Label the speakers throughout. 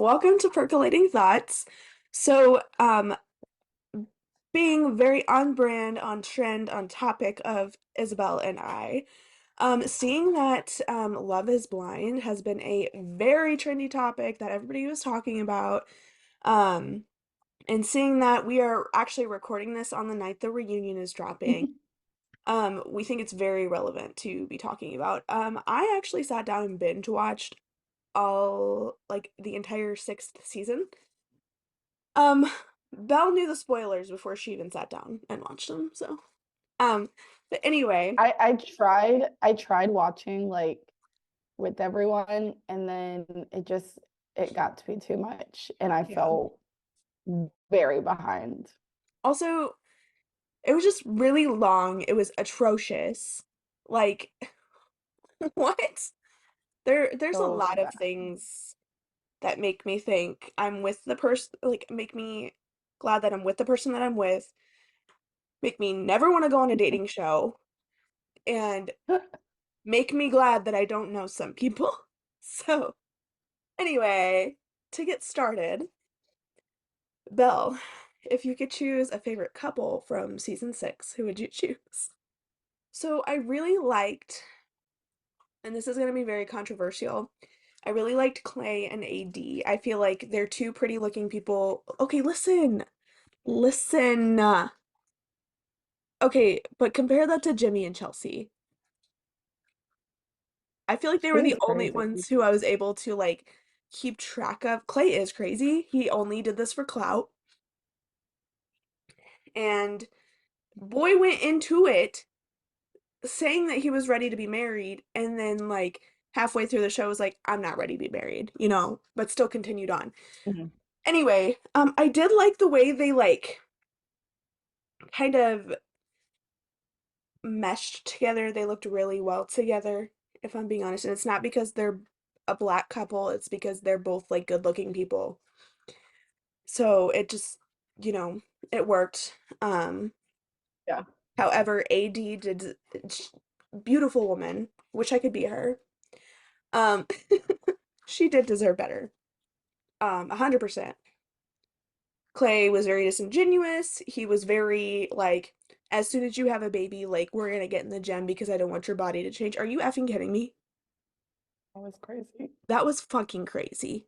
Speaker 1: welcome to Percolating Thoughts. So, being very on brand, on trend, on topic of Isabel and I, seeing that Love is Blind has been a very trendy topic that everybody was talking about, um, and seeing that we are actually recording this on the night the reunion is dropping, we think it's very relevant to be talking about. I actually sat down and binge watched all like the entire sixth season. Um, Belle knew the spoilers before she even sat down and watched them, so um, but anyway,
Speaker 2: I tried watching like with everyone, and then it got to be too much and I
Speaker 1: yeah.
Speaker 2: felt very behind.
Speaker 1: Also, it was just really long. It was atrocious. Like, what? There's a
Speaker 2: So
Speaker 1: lot of
Speaker 2: bad.
Speaker 1: things that make me think I'm with the person, like make me glad that I'm with the person that I'm with, make me never want to go on a dating show, and make me glad that I don't know some people. So, anyway, to get started, Belle, if you could choose a favorite couple from season six, who would you choose? So I really liked, and this is going to be very controversial, I really liked Clay and AD. I feel like they're two pretty looking people. Okay, listen. Listen. Okay, but compare that to Jimmy and Chelsea. I feel like they were the
Speaker 2: She's
Speaker 1: only
Speaker 2: crazy.
Speaker 1: ones who I was able to like keep track of. Clay is crazy. He only did this for clout. And boy went into it saying that he was ready to be married, and then like halfway through the show was like, I'm not ready to be married, but still continued on.
Speaker 2: Mhm.
Speaker 1: Anyway, I did like the way they like kind of meshed together. They looked really well together, if I'm being honest. And it's not because they're a black couple, it's because they're both like good looking people. So it just, you know, it worked.
Speaker 2: Yeah.
Speaker 1: However, AD did beautiful woman, wish I could be her. Um she did deserve better. 100%. Clay was very disingenuous. He was very like, as soon as you have a baby, like, we're gonna get in the gym because I don't want your body to change. Are you effing kidding me?
Speaker 2: That was crazy.
Speaker 1: That was fucking crazy.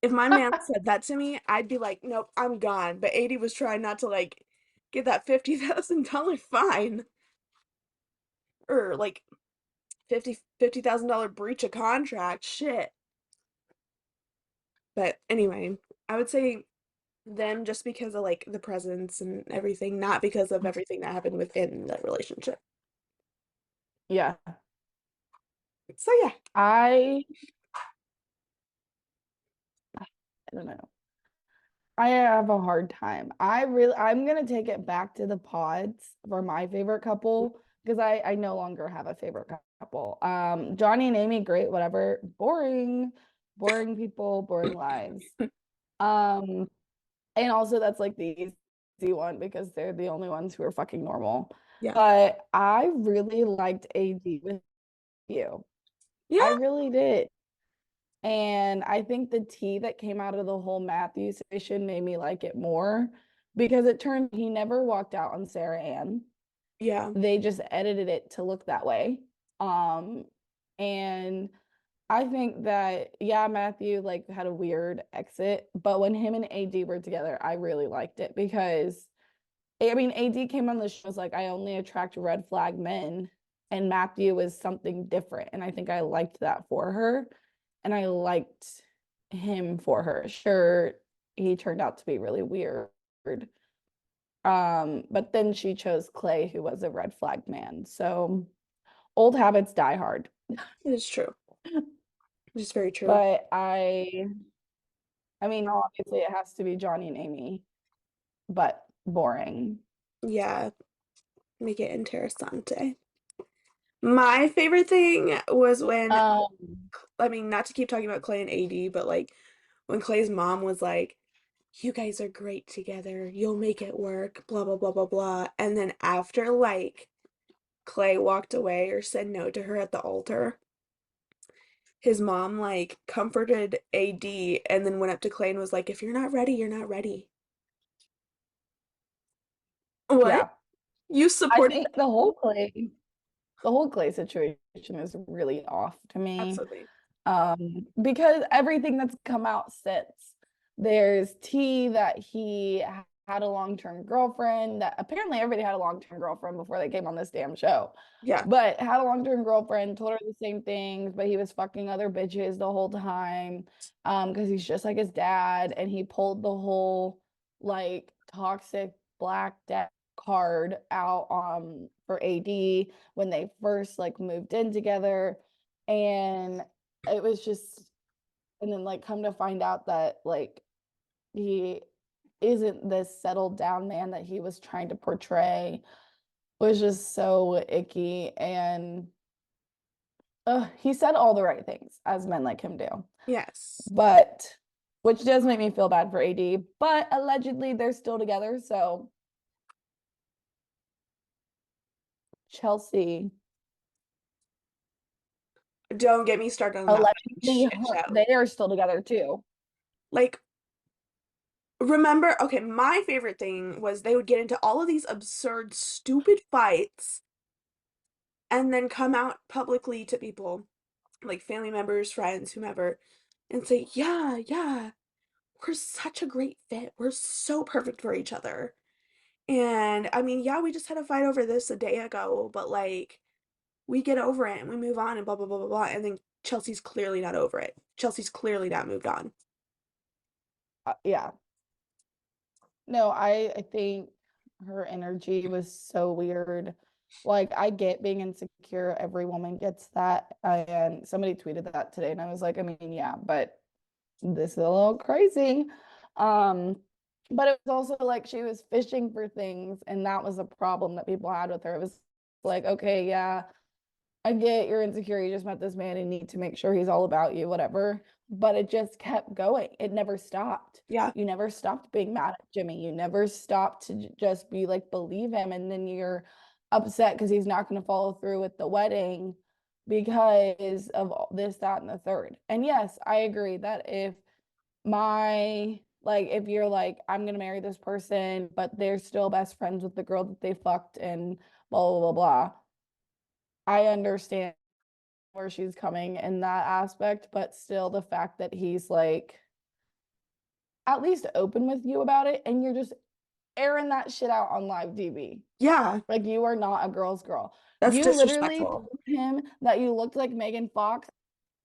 Speaker 1: If my man said that to me, I'd be like, nope, I'm gone. But 80 was trying not to like get that $50,000 fine or like $50,000 breach of contract. Shit. But anyway, I would say them just because of like the presence and everything, not because of everything that happened within that relationship.
Speaker 2: Yeah.
Speaker 1: So yeah,
Speaker 2: I I don't know. I have a hard time. I'm gonna take it back to the pods for my favorite couple because I no longer have a favorite couple. Johnny and Amy, great, whatever. Boring, boring people, boring lives. Um, and also that's like the easy one because they're the only ones who are fucking normal.
Speaker 1: yeah,
Speaker 2: But I really liked AD with you. I
Speaker 1: yeah,
Speaker 2: really did. And I think the tea that came out of the whole Matthew situation made me like it more because it turned he never walked out on Sarah Ann.
Speaker 1: yeah,
Speaker 2: They just edited it to look that way. Um, and I think that yeah, Matthew like had a weird exit, but when him and AD were together, I really liked it because I mean AD came on the show was like I only attract red flag men, and Matthew was something different, and I think I liked that for her, and I liked him for her. Sure, he turned out to be really weird. But then she chose Clay, who was a red flag man. So old habits die hard.
Speaker 1: it is true. It's very true.
Speaker 2: But I mean, obviously it has to be Johnny and Amy, but boring.
Speaker 1: Yeah, make it interessante. My favorite thing was when,
Speaker 2: Um,
Speaker 1: I mean, not to keep talking about Clay and AD, but like when Clay's mom was like, you guys are great together. You'll make it work, blah, blah, blah, blah, blah. And then after like Clay walked away or said no to her at the altar, his mom like comforted AD and then went up to Clay and was like, if you're not ready, you're not ready. What?
Speaker 2: Yeah.
Speaker 1: You
Speaker 2: I
Speaker 1: supported
Speaker 2: think
Speaker 1: that?
Speaker 2: the whole Clay situation is really off to me.
Speaker 1: Absolutely.
Speaker 2: Because everything that's come out since, there's tea that he had a long-term girlfriend, that apparently everybody had a long-term girlfriend before they came on this damn show,
Speaker 1: Yeah.
Speaker 2: but had a long-term girlfriend, told her the same things, but he was fucking other bitches the whole time, because he's just like his dad, and he pulled the whole like toxic black death card out for AD when they first like moved in together. And it was just, and then like come to find out that like he isn't this settled down man that he was trying to portray, was just so icky. And he said all the right things as men like him do,
Speaker 1: Yes.
Speaker 2: but which does make me feel bad for AD, but allegedly they're still together. So Chelsea,
Speaker 1: Don't get me started on that fucking
Speaker 2: allegedly
Speaker 1: shit show.
Speaker 2: they are still together too.
Speaker 1: Like, remember, okay, my favorite thing was they would get into all of these absurd, stupid fights and then come out publicly to people, like family members, friends, whomever, and say, yeah, yeah, we're such a great fit. We're so perfect for each other. And I mean, yeah, we just had a fight over this a day ago, but like, we get over it and we move on and blah, blah, blah, blah, blah. And then Chelsea's clearly not over it. Chelsea's clearly not moved on.
Speaker 2: Yeah. No, I think her energy was so weird. Like, I get being insecure. Every woman gets that. And somebody tweeted that today, and I was like, I mean, yeah, but this is a little crazy. Um, but it was also like she was fishing for things, and that was a problem that people had with her. It was like, okay, yeah, I get you're insecure. You just met this man and need to make sure he's all about you, whatever. But it just kept going. It never stopped.
Speaker 1: Yeah.
Speaker 2: You never stopped being mad at Jimmy. You never stopped to just be like, believe him. And then you're upset because he's not going to follow through with the wedding because of this, that, and the third. And yes, I agree that if you're like, I'm going to marry this person, but they're still best friends with the girl that they fucked and blah, blah, blah, blah. I understand where she's coming in that aspect, but still the fact that he's like at least open with you about it and you're just airing that shit out on live TV.
Speaker 1: Yeah.
Speaker 2: Like you are not a girl's girl.
Speaker 1: That's
Speaker 2: You literally
Speaker 1: disrespectful.
Speaker 2: told him that you looked like Megan Fox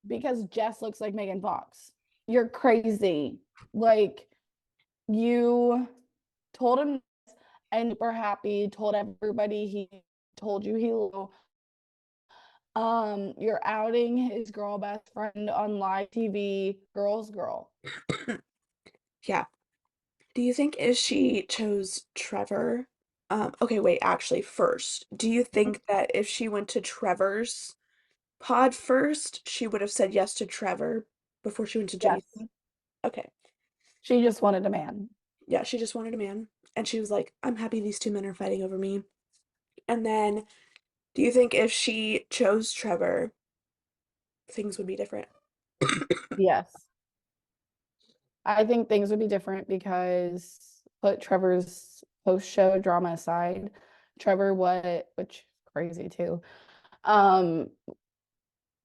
Speaker 2: because Jess looks like Megan Fox. You're crazy. Like you told him and we're happy, told everybody he told you he you're outing his girl best friend on live TV, girl's girl.
Speaker 1: Yeah. Do you think if she chose Trevor, okay, wait, actually, first, do you think that if she went to Trevor's pod first, she would have said yes to Trevor before she went to Jimmy's
Speaker 2: Yes.
Speaker 1: pod? Okay.
Speaker 2: She just wanted a man.
Speaker 1: Yeah, she just wanted a man. And she was like, I'm happy these two men are fighting over me. And then, do you think if she chose Trevor, things would be different?
Speaker 2: Yes. I think things would be different because put Trevor's post show drama aside, Trevor what which is crazy too. Um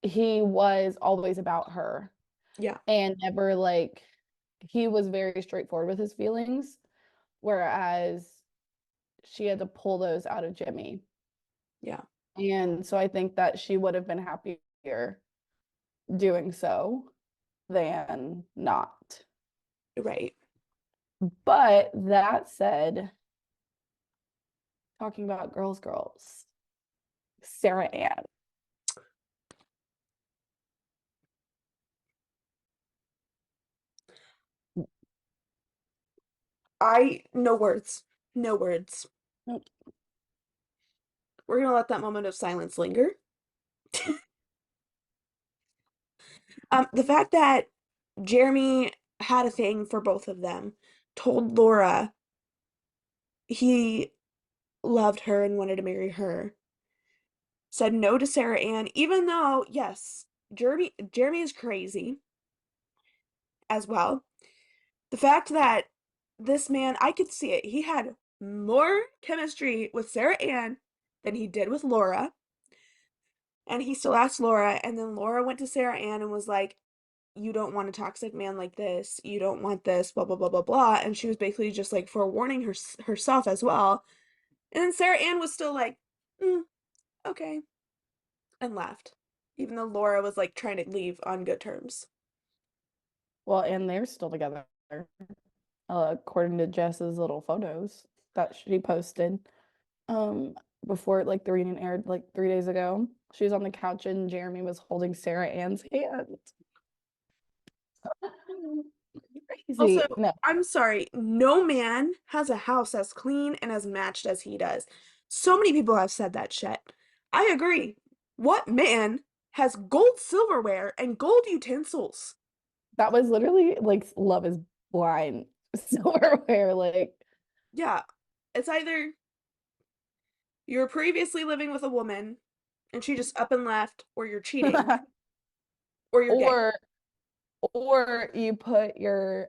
Speaker 2: he was always about her
Speaker 1: Yeah,
Speaker 2: and never like he was very straightforward with his feelings, whereas she had to pull those out of Jimmy.
Speaker 1: yeah,
Speaker 2: And so I think that she would have been happier doing so than not.
Speaker 1: right.
Speaker 2: But that said, talking about girls, Sarah Ann.
Speaker 1: No words. No words. We're gonna let that moment of silence linger. The fact that Jeremy had a thing for both of them, told Laura he loved her and wanted to marry her, said no to Sarah Ann, even though, yes, Jeremy is crazy as well. The fact that this man, I could see it. He had more chemistry with Sarah Ann than he did with Laura. And he still asked Laura, and then Laura went to Sarah Ann and was like, you don't want a toxic man like this. You don't want this, blah, blah, blah, blah, blah. And she was basically just like forewarning herself as well. And then Sarah Ann was still like, okay, and left. Even though Laura was like trying to leave on good terms.
Speaker 2: Well, and they're still together, according to Jess's little photos that she posted. Um, Before like the reunion aired like 3 days ago. She was on the couch and Jeremy was holding Sarah Ann's hand.
Speaker 1: Also,
Speaker 2: Crazy. No,
Speaker 1: I'm sorry, no man has a house as clean and as matched as he does. So many people have said that shit. I agree. What man has gold silverware and gold utensils?
Speaker 2: that was literally like Love is Blind silverware. Like,
Speaker 1: Yeah, it's either you're previously living with a woman and she just up and left, or you're cheating, or you're gay.
Speaker 2: or you put your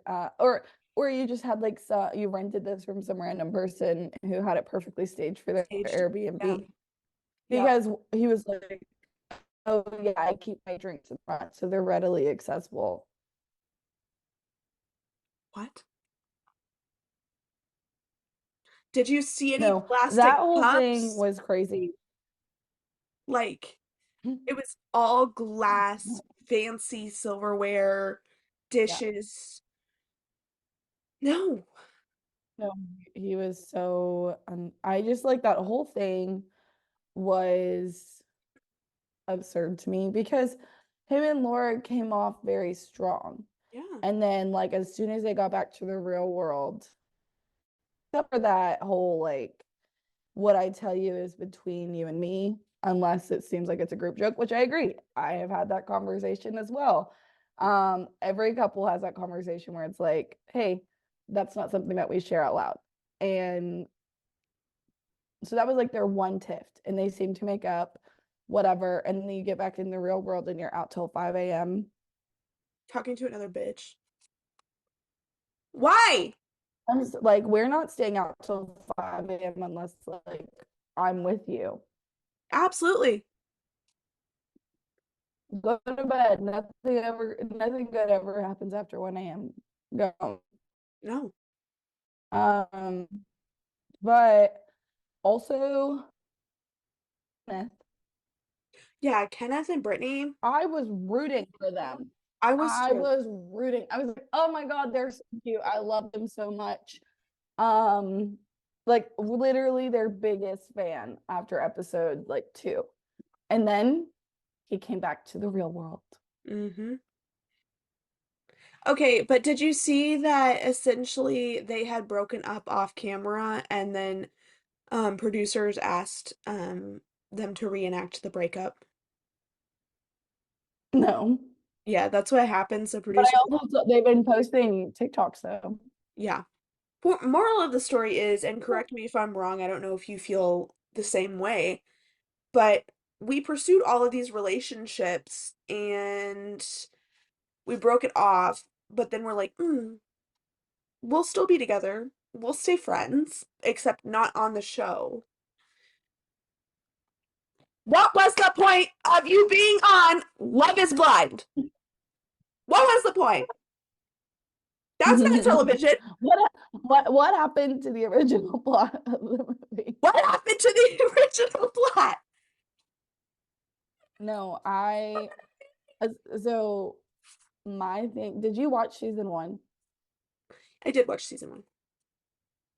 Speaker 2: or you just had like you rented this from some random person who had it perfectly staged for their
Speaker 1: Staged. Yeah,
Speaker 2: Airbnb
Speaker 1: yeah.
Speaker 2: because he was like, oh yeah, I keep my drinks in front, so they're readily accessible.
Speaker 1: What? Did you see any
Speaker 2: No, that
Speaker 1: plastic
Speaker 2: whole thing
Speaker 1: cups?
Speaker 2: was crazy.
Speaker 1: Like, it was all glass, fancy silverware,
Speaker 2: Yeah,
Speaker 1: dishes. No.
Speaker 2: no, he was so I just like that whole thing was absurd to me because him and Laura came off very strong.
Speaker 1: Yeah.
Speaker 2: And then like as soon as they got back to the real world, except for that whole like what I tell you is between you and me, unless it seems like it's a group joke, which I agree. I have had that conversation as well. Every couple has that conversation where it's like, hey, that's not something that we share out loud. And so that was like their one tiff, and they seem to make up whatever. And then you get back in the real world and you're out till 5 a.m.
Speaker 1: Talking to another bitch. Why?
Speaker 2: I'm just, like, we're not staying out till 5 a.m. unless like I'm with you.
Speaker 1: Absolutely.
Speaker 2: Go to bed. Nothing good ever happens after 1 a.m. Go.
Speaker 1: No.
Speaker 2: Um, but also Smith,
Speaker 1: Yeah, Kenneth and Brittany,
Speaker 2: I was rooting for them.
Speaker 1: I was
Speaker 2: I
Speaker 1: too.
Speaker 2: was rooting. I was like, oh my God, they're so cute. I love them so much. Um, like literally their biggest fan after episode like 2. And then he came back to the real world.
Speaker 1: Mm-hmm. Okay, but did you see that essentially they had broken up off camera and then producers asked them to reenact the breakup?
Speaker 2: No.
Speaker 1: Yeah, that's what happens. The
Speaker 2: But I
Speaker 1: producers,
Speaker 2: also they've been posting TikToks though.
Speaker 1: yeah. Moral of the story is, and correct me if I'm wrong, I don't know if you feel the same way, but we pursued all of these relationships and we broke it off, but then we're like, we'll still be together. We'll stay friends, except not on the show. What was the point of you being on Love is Blind? What was the point? That's not television.
Speaker 2: What happened to the original plot of the movie?
Speaker 1: What happened to the original plot?
Speaker 2: No, I so my thing, did you watch season 1?
Speaker 1: I did watch season one.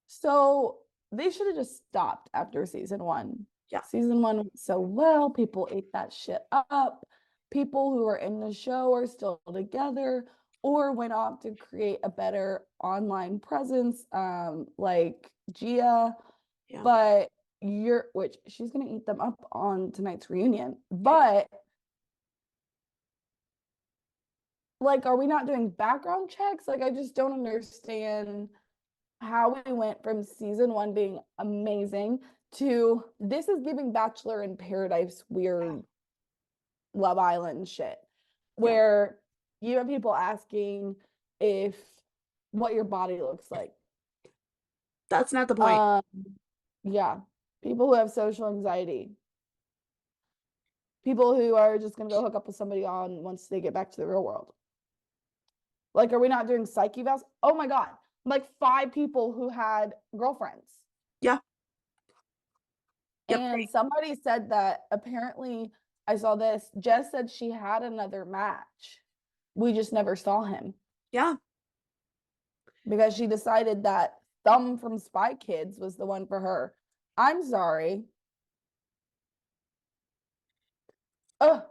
Speaker 2: So they should have just stopped after season 1.
Speaker 1: Yeah,
Speaker 2: Season 1 went so well, people ate that shit up. People who are in the show are still together or went off to create a better online presence, like Gia.
Speaker 1: yeah.
Speaker 2: But which she's gonna eat them up on tonight's reunion.
Speaker 1: I,
Speaker 2: But like, are we not doing background checks? Like, I just don't understand how we went from season 1 being amazing to this is giving Bachelor in Paradise
Speaker 1: yeah,
Speaker 2: weird Love Island shit.
Speaker 1: Yeah.
Speaker 2: where you have people asking if what your body looks like.
Speaker 1: That's not the point.
Speaker 2: Um, yeah, people who have social anxiety, people who are just gonna go hook up with somebody on once they get back to the real world. Like, are we not doing psych evals? Oh my god, like 5 people who had girlfriends.
Speaker 1: Yeah. Yep.
Speaker 2: And somebody said that apparently I saw this. Jess said she had another match. We just never saw him
Speaker 1: Yeah.
Speaker 2: because she decided that Thumb from Spy Kids was the one for her. I'm sorry. Ugh,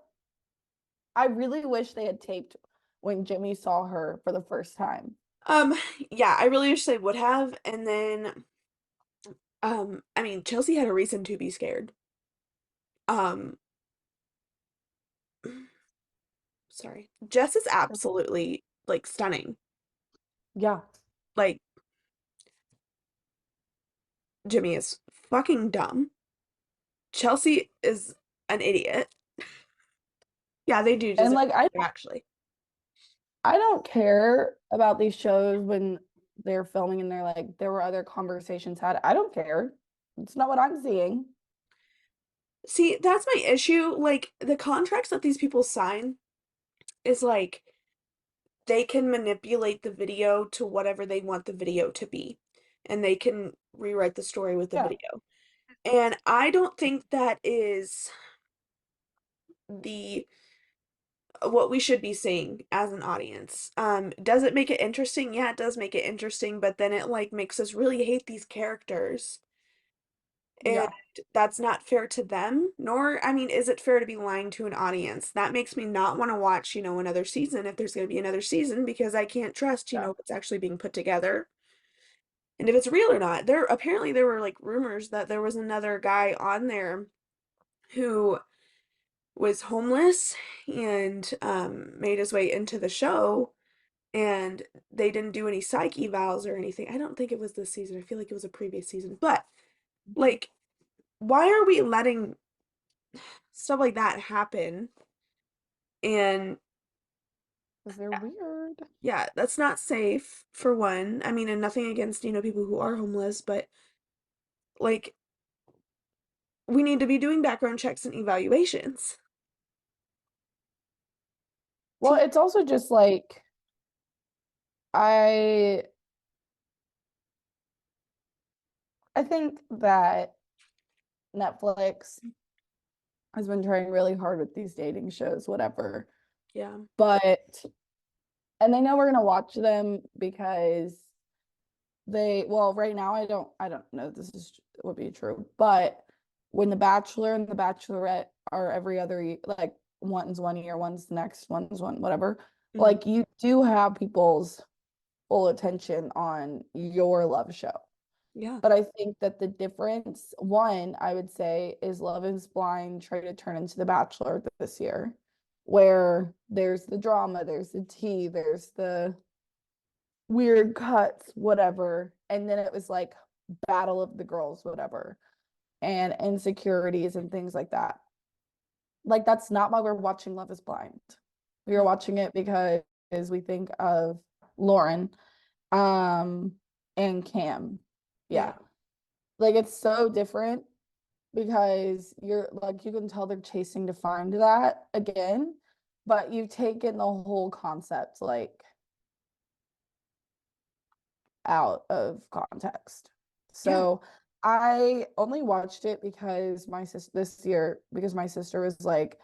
Speaker 2: I really wish they had taped when Jimmy saw her for the first time.
Speaker 1: Um, yeah, I really wish they would have. And then, I mean, Chelsea had a reason to be scared. Um, sorry. Jess is absolutely like stunning.
Speaker 2: Yeah.
Speaker 1: Like, Jimmy is fucking dumb. Chelsea is an idiot. Yeah, they do
Speaker 2: And
Speaker 1: deserve
Speaker 2: like
Speaker 1: it, actually.
Speaker 2: I don't care about these shows when they're filming and they're like there were other conversations had. I don't care. It's not what I'm seeing.
Speaker 1: See, that's my issue. Like, the contracts that these people sign is like they can manipulate the video to whatever they want the video to be, and they can rewrite the story with the
Speaker 2: Yeah.
Speaker 1: video. And I don't think that is the what we should be seeing as an audience. Does it make it interesting? Yeah, it does make it interesting, but then it like makes us really hate these characters. And
Speaker 2: Yeah.
Speaker 1: that's not fair to them, nor, I mean, is it fair to be lying to an audience? That makes me not want to watch, another season if there's going to be another season because I can't trust,
Speaker 2: Yeah.
Speaker 1: what's actually being put together and if it's real or not. There were like rumors that there was another guy on there who was homeless and made his way into the show, and they didn't do any psych evals or anything. I don't think it was this season. I feel like it was a previous season. But like, why are we letting stuff like that happen? And
Speaker 2: Because they're weird.
Speaker 1: yeah, that's not safe for one. I mean, and nothing against, people who are homeless, but like we need to be doing background checks and evaluations.
Speaker 2: Well, it's also just like I I think that Netflix has been trying really hard with these dating shows, whatever.
Speaker 1: Yeah.
Speaker 2: But and they know we're gonna watch them because well, right now I don't know if this is would be true, but when The Bachelor and The Bachelorette are every other like one's 1 year, one's the next, one's one, whatever.
Speaker 1: Mhm.
Speaker 2: Like you do have people's full attention on your love show.
Speaker 1: Yeah.
Speaker 2: But I think that the difference, one, I would say, is Love is Blind tried to turn into The Bachelor this year, where there's the drama, there's the tea, there's the weird cuts, whatever. And then it was like Battle of the Girls, whatever, and insecurities and things like that. Like, that's not why we're watching Love is Blind. We are
Speaker 1: No.
Speaker 2: watching it because we think of Lauren um and Cam.
Speaker 1: Yeah.
Speaker 2: Yeah. Like it's so different because you're like you can tell they're chasing to find that again, but you've taken the whole concept like out of context.
Speaker 1: Yeah.
Speaker 2: So I only watched it because my sister this year because my sister was like,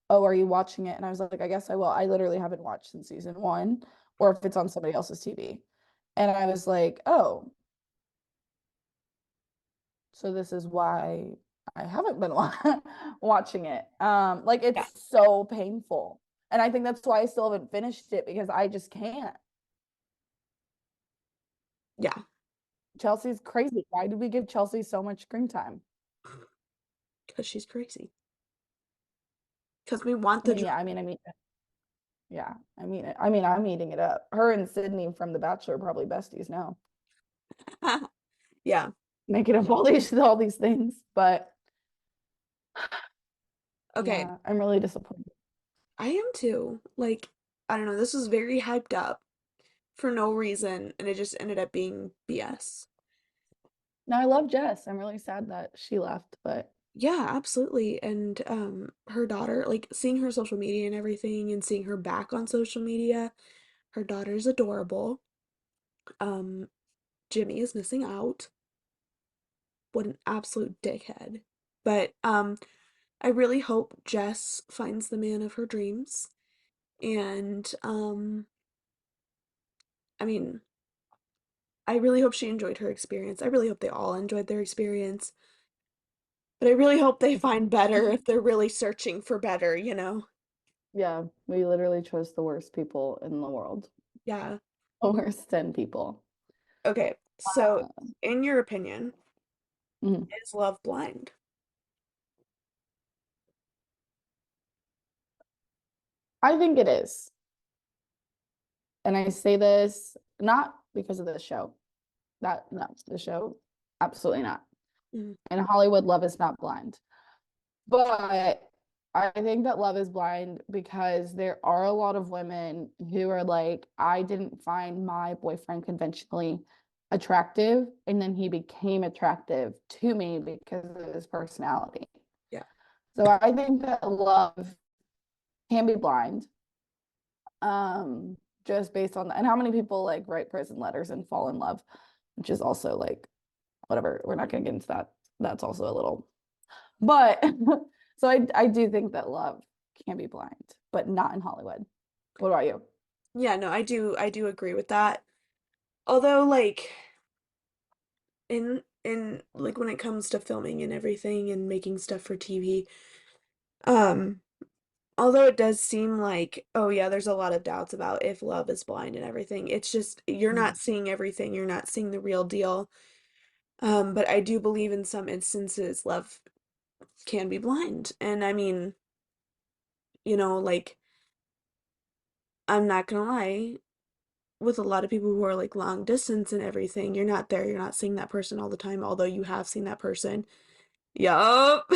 Speaker 2: "Oh, are you watching it?" And I was like, "I guess I will." I literally haven't watched since season 1 or if it's on somebody else's TV. And I was like, "Oh, so this is why I haven't been watching it." Like
Speaker 1: Yeah.
Speaker 2: it's so painful. And I think that's why I still haven't finished it because I just can't.
Speaker 1: Yeah.
Speaker 2: Chelsea's crazy. Why did we give Chelsea so much screen time?
Speaker 1: Because she's crazy. Because we want
Speaker 2: I
Speaker 1: the
Speaker 2: mean, yeah, yeah. I'm eating it up. Her and Sydney from The Bachelor are probably besties now,
Speaker 1: drama. Yeah.
Speaker 2: making up all these things. But
Speaker 1: Okay.
Speaker 2: yeah, I'm really disappointed.
Speaker 1: I am too. Like, I don't know, this was very hyped up for no reason, and it just ended up being BS.
Speaker 2: Now I love Jess. I'm really sad that she left, but
Speaker 1: Yeah, absolutely. And her daughter, like seeing her social media and everything and seeing her back on social media, her daughter's adorable. Um, Jimmy is missing out. What an absolute dickhead. But I really hope Jess finds the man of her dreams. And I mean, I really hope she enjoyed her experience. I really hope they all enjoyed their experience. But I really hope they find better if they're really searching for better, you know?
Speaker 2: yeah, we literally chose the worst people in the world.
Speaker 1: Yeah.
Speaker 2: The worst 10 people.
Speaker 1: Okay. So,
Speaker 2: Uh,
Speaker 1: in your opinion,
Speaker 2: mhm.
Speaker 1: is love blind?
Speaker 2: I think it is. And I say this not because of the show. That no, the show, absolutely not.
Speaker 1: Mm,
Speaker 2: In Hollywood, love is not blind. But I think that love is blind because there are a lot of women who are like, I didn't find my boyfriend conventionally attractive, and then he became attractive to me because of his personality.
Speaker 1: yeah.
Speaker 2: So I think that love can be blind, just based on that. And how many people like write prison letters and fall in love, which is also like whatever. We're not going to get into that. That's also a little, but so I do think that love can be blind, but not in Hollywood. What about you?
Speaker 1: Yeah, no, I do agree with that. Although like in like when it comes to filming and everything and making stuff for TV, um although it does seem like, oh yeah, there's a lot of doubts about if love is blind and everything. It's just you're not
Speaker 2: Mhm.
Speaker 1: seeing everything, you're not seeing the real deal. But I do believe in some instances love can be blind. And I mean, like I'm not gonna lie, with a lot of people who are like long distance and everything, you're not there, you're not seeing that person all the time, although you have seen that person. Yup.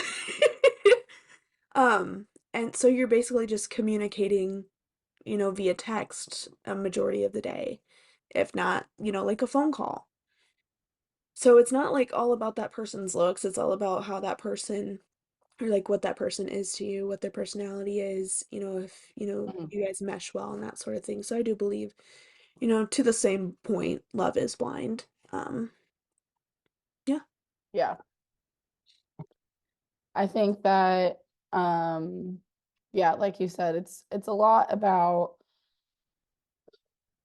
Speaker 1: And so you're basically just communicating, via text a majority of the day, if not, like a phone call. So it's not like all about that person's looks, it's all about how that person or like what that person is to you, what their personality is, if,
Speaker 2: Mhm.
Speaker 1: you guys mesh well and that sort of thing. So I do believe, to the same point, love is blind. Yeah.
Speaker 2: Yeah, I think that um yeah, like you said, it's a lot about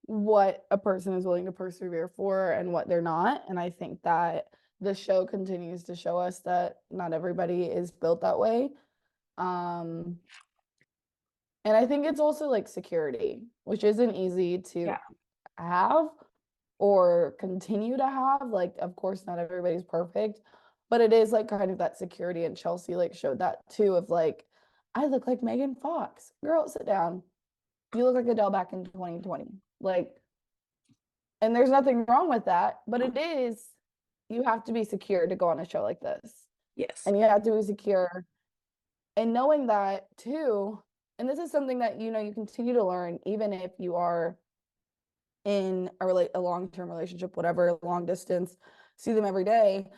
Speaker 2: what a person is willing to persevere for and what they're not. And I think that the show continues to show us that not everybody is built that way. Um, and I think it's also like security, which isn't easy to
Speaker 1: Yeah.
Speaker 2: have or continue to have. Like, of course, not everybody's perfect, but it is like kind of that security. And Chelsea like showed that too of like, I look like Megan Fox. Girl, sit down. You look like Adele back in 2020. Like, and there's nothing wrong with that, but it
Speaker 1: No.
Speaker 2: is, you have to be secure to go on a show like this.
Speaker 1: Yes.
Speaker 2: And you have to be secure. And knowing that too, and this is something that you continue to learn, even if you are in a long-term relationship, whatever, long distance, see them every day,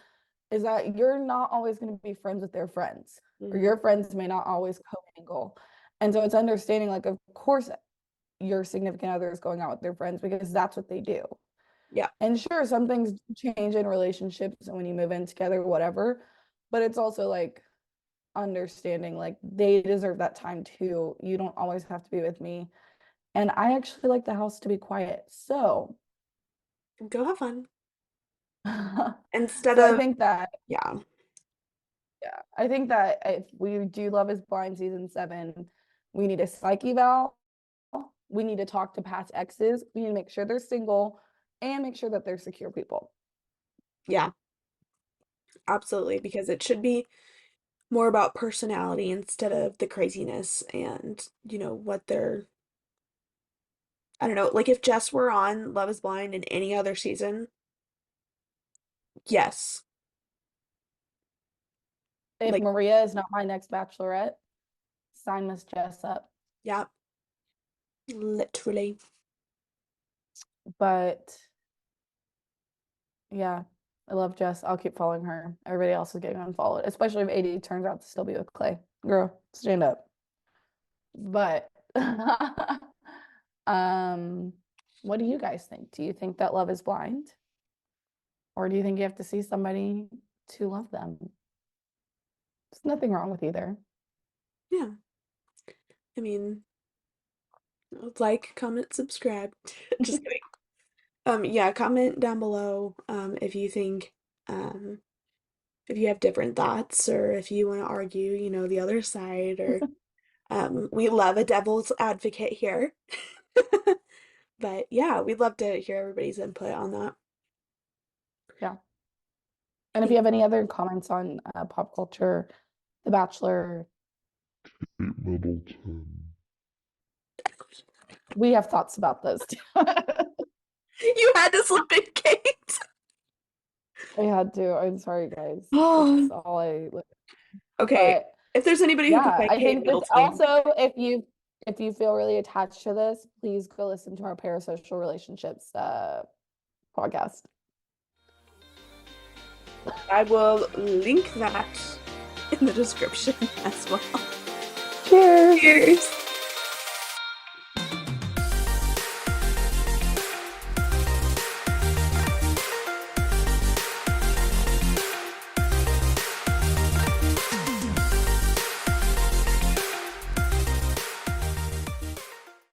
Speaker 2: is that you're not always going to be friends with their friends, or
Speaker 1: Hmm.
Speaker 2: your friends may not always co-mingle. And so it's understanding, like, of course, your significant other is going out with their friends because that's what they do.
Speaker 1: Yeah.
Speaker 2: And sure, some things change in relationships and when you move in together, whatever. But it's also like understanding like they deserve that time too. You don't always have to be with me. And I actually like the house to be quiet. So,
Speaker 1: Go have fun. Instead
Speaker 2: so I
Speaker 1: of,
Speaker 2: think that,
Speaker 1: yeah.
Speaker 2: yeah, I think that if we do Love is Blind season 7, we need a psych eval. We need to talk to past exes. We need to make sure they're single and make sure that they're secure people.
Speaker 1: Yeah, absolutely. Because it should be more about personality instead of the craziness and, what they're, I don't know, like if Jess were on Love is Blind in any other season, yes.
Speaker 2: If
Speaker 1: Like,
Speaker 2: Maria is not my next bachelorette, sign Miss Jess up.
Speaker 1: Yeah, literally.
Speaker 2: But yeah, I love Jess. I'll keep following her. Everybody else is getting unfollowed, especially if AD turns out to still be with Clay. Girl, stand up. But um, what do you guys think? Do you think that love is blind? Or do you think you have to see somebody to love them? There's nothing wrong with either.
Speaker 1: Yeah. I mean, like, comment, subscribe. Just kidding. Yeah, comment down below if you think if you have different thoughts or if you want to argue, the other side or we love a devil's advocate here. But yeah, we'd love to hear everybody's input on that.
Speaker 2: Yeah. And if
Speaker 1: Yeah.
Speaker 2: you have any other comments on pop culture, The Bachelor,
Speaker 3: Middleton.
Speaker 2: we have thoughts about those too.
Speaker 1: You had to slip in, Kate.
Speaker 2: I had to. I'm sorry, guys.
Speaker 1: Oh,
Speaker 2: It's all I.
Speaker 1: okay.
Speaker 2: But
Speaker 1: If there's anybody who could
Speaker 2: yeah,
Speaker 1: fight
Speaker 2: I
Speaker 1: Kate
Speaker 2: think this
Speaker 1: Middleton,
Speaker 2: also, if you feel really attached to this, please go listen to our parasocial relationships podcast.
Speaker 1: I will link that in the description as well.
Speaker 2: Cheers.
Speaker 1: Cheers.